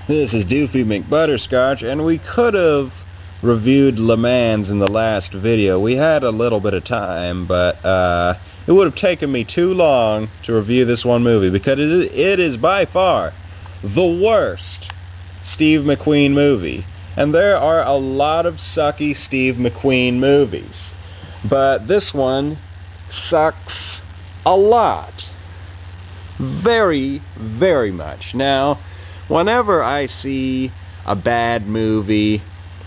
This is Doofy McButterscotch, and we could have reviewed Le Mans in the last video. We had a little bit of time, but it would have taken me too long to review this one movie, because it is by far the worst Steve McQueen movie. And there are a lot of sucky Steve McQueen movies, but this one sucks a lot. Very, very much. Now, whenever I see a bad movie,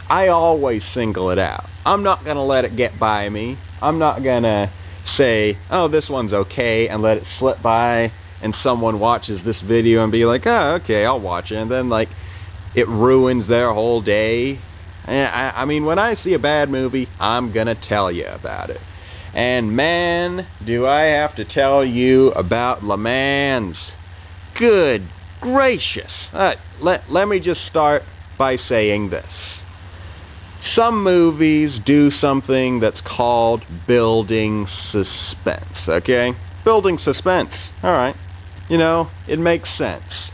I always single it out. I'm not going to let it get by me. I'm not going to say, oh, this one's okay, and let it slip by, and someone watches this video and be like, oh, okay, I'll watch it, and then, like, it ruins their whole day. I mean, when I see a bad movie, I'm going to tell you about it. And man, do I have to tell you about Le Mans. Good gracious. Let me just start by saying this. Some movies do something that's called building suspense, okay? Building suspense, alright. You know, it makes sense.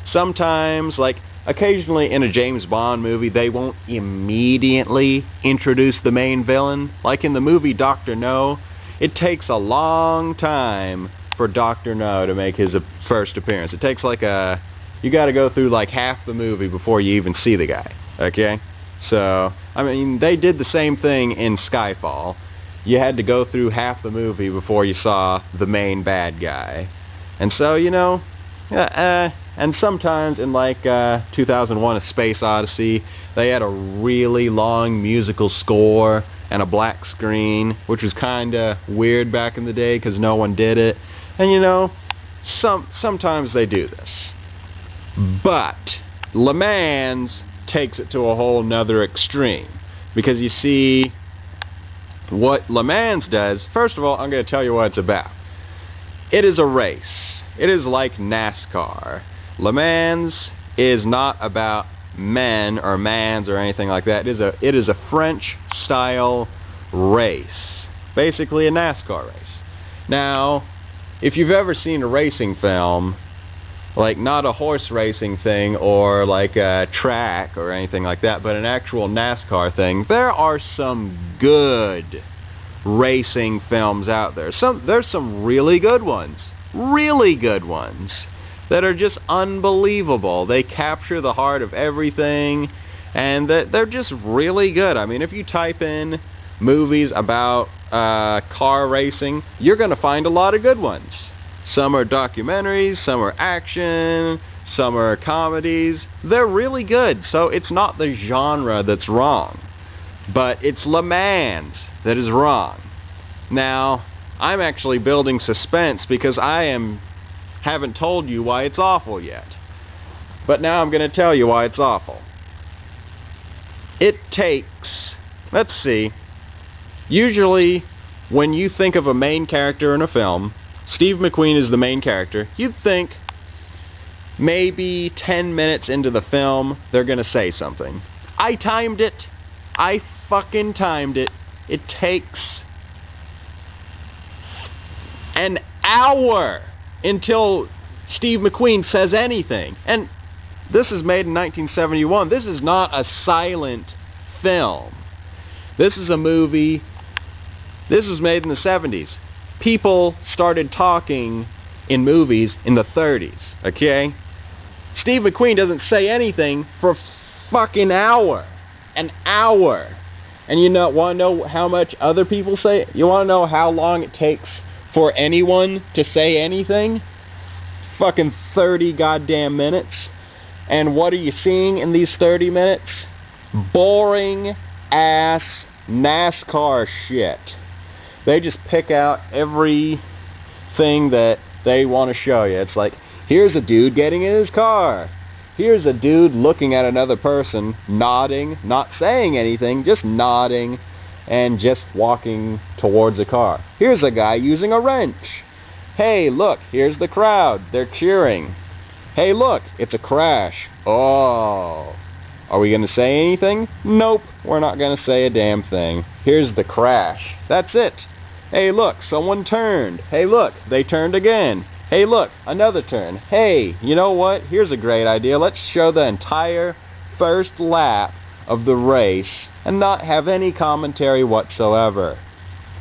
Sometimes, like, occasionally in a James Bond movie, they won't immediately introduce the main villain. Like in the movie Dr. No, it takes a long time for Dr. No to make his first appearance. It takes like you gotta go through like half the movie before you even see the guy, okay? So, I mean, they did the same thing in Skyfall. You had to go through half the movie before you saw the main bad guy. And so, you know, and sometimes in like 2001 A Space Odyssey, they had a really long musical score and a black screen, which was kinda weird back in the day because no one did it. And you know, sometimes they do this. But Le Mans takes it to a whole nother extreme, because you see, what Le Mans does, first of all, I'm going to tell you what it's about. It is a race. It is like NASCAR. Le Mans is not about men or mans or anything like that. It is a French-style race. Basically a NASCAR race. Now, if you've ever seen a racing film, like not a horse racing thing or like a track or anything like that, but an actual NASCAR thing, there are some good racing films out there. There's some really good ones. Really good ones that are just unbelievable. They capture the heart of everything, and they're just really good. I mean, if you type in movies about car racing, you're going to find a lot of good ones. Some are documentaries, some are action, some are comedies. They're really good, so it's not the genre that's wrong, but it's Le Mans that is wrong. Now, I'm actually building suspense because I haven't told you why it's awful yet. But now I'm going to tell you why it's awful. It takes, let's see, usually when you think of a main character in a film, Steve McQueen is the main character, you'd think maybe 10 minutes into the film they're going to say something. I timed it. I fucking timed it. It takes an hour until Steve McQueen says anything. And this is made in 1971. This is not a silent film. This is a movie. This was made in the 70s. People started talking in movies in the 30s, okay? Steve McQueen doesn't say anything for a fucking hour. An hour. And you want to know how much other people say? You want to know how long it takes for anyone to say anything? Fucking 30 goddamn minutes. And what are you seeing in these 30 minutes? Boring ass NASCAR shit. They just pick out everything that they want to show you. It's like, here's a dude getting in his car. Here's a dude looking at another person, nodding, not saying anything, just nodding, and just walking towards a car. Here's a guy using a wrench. Hey, look, here's the crowd. They're cheering. Hey, look, it's a crash. Oh. Are we going to say anything? Nope, we're not going to say a damn thing. Here's the crash. That's it. Hey, look, someone turned. Hey, look, they turned again. Hey look, another turn. Hey, you know what? Here's a great idea. Let's show the entire first lap of the race and not have any commentary whatsoever.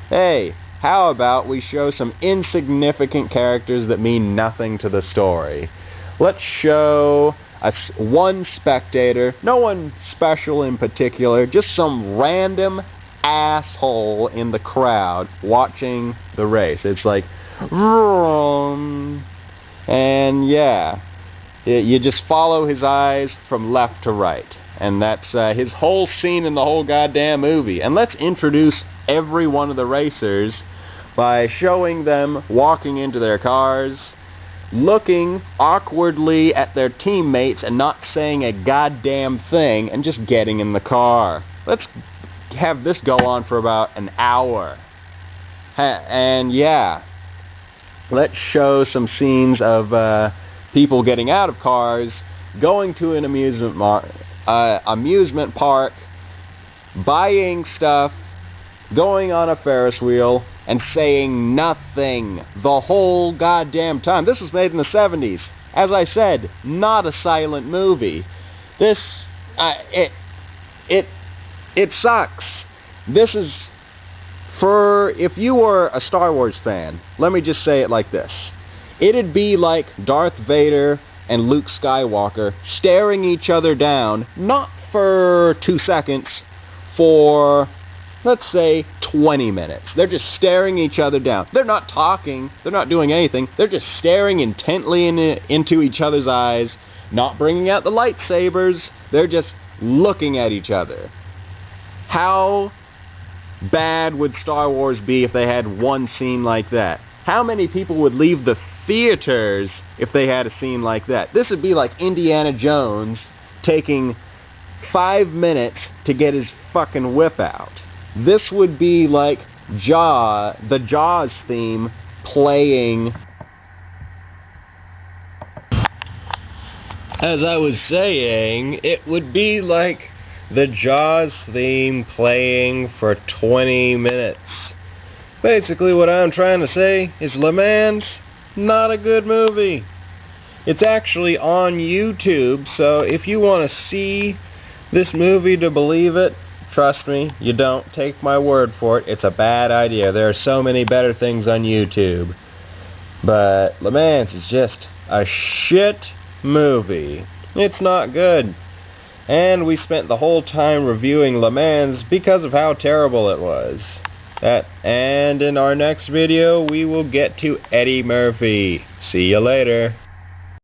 Hey, how about we show some insignificant characters that mean nothing to the story? Let's show one spectator, no one special in particular, just some random asshole in the crowd watching the race. It's like, vroom, and yeah, you just follow his eyes from left to right. And that's his whole scene in the whole goddamn movie. And let's introduce every one of the racers by showing them walking into their cars, looking awkwardly at their teammates and not saying a goddamn thing, and just getting in the car. Let's have this go on for about an hour. And yeah, let's show some scenes of people getting out of cars, going to an amusement park, buying stuff, going on a Ferris wheel, and saying nothing the whole goddamn time. This was made in the 70s. As I said, not a silent movie. This, it sucks. This is, if you were a Star Wars fan, let me just say it like this. It'd be like Darth Vader and Luke Skywalker staring each other down, not for 2 seconds, for, let's say, 20 minutes. They're just staring each other down. They're not talking. They're not doing anything. They're just staring intently into each other's eyes, not bringing out the lightsabers. They're just looking at each other. How bad would Star Wars be if they had one scene like that? How many people would leave the theaters if they had a scene like that? This would be like Indiana Jones taking 5 minutes to get his fucking whip out. This would be like the Jaws theme playing. As I was saying, it would be like the Jaws theme playing for 20 minutes. Basically what I'm trying to say is Le Mans, not a good movie. It's actually on YouTube, so if you want to see this movie to believe it, trust me, you don't. Take my word for it. It's a bad idea. There are so many better things on YouTube. But Le Mans is just a shit movie. It's not good. And we spent the whole time reviewing Le Mans because of how terrible it was. And in our next video, we will get to Eddie Murphy. See you later.